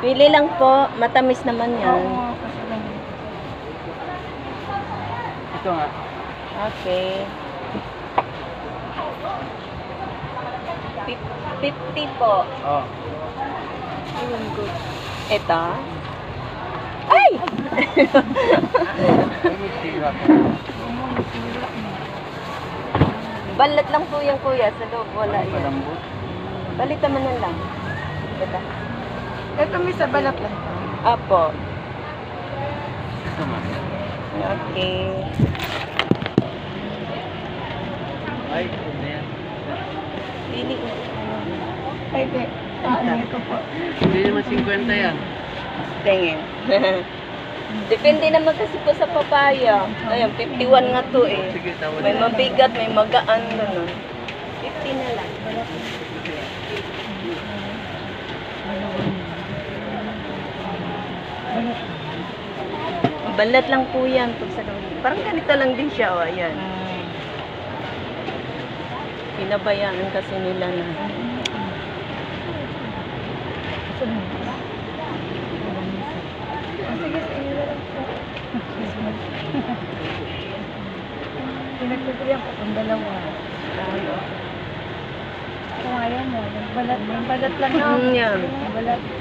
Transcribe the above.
Pili lang po. Matamis naman yan. Oo, kasi lang. Ito nga. Okay. 50 po. Oh. Ayun, good. Ito. Ay! Ay, may sirap. Balat lang po yan, kuya. Sa loob, wala Ay, yan. malambot. Balita mo na lang. Ito. Ito may sa balat lang. Apo. Ito nga. Okay. Ay, ano yan? Pili. Ay, di. Ano ito po? Hindi naman 50 yan. Tingin. Depende naman kasi po sa papaya. Ayun, 51 nga to eh. Sige, tawad. May mabigat, may magaan, gano'n. 50 na lang. Balat lang po yan. Pag sa parang ganito lang din siya. O, ayan. Pinabayaan kasi nila na. Sige, sa inyo na lang po. Pinagpipilihan ko kung dalawa. Kung ayaw mo, yung balat lang na. Yan. Balat.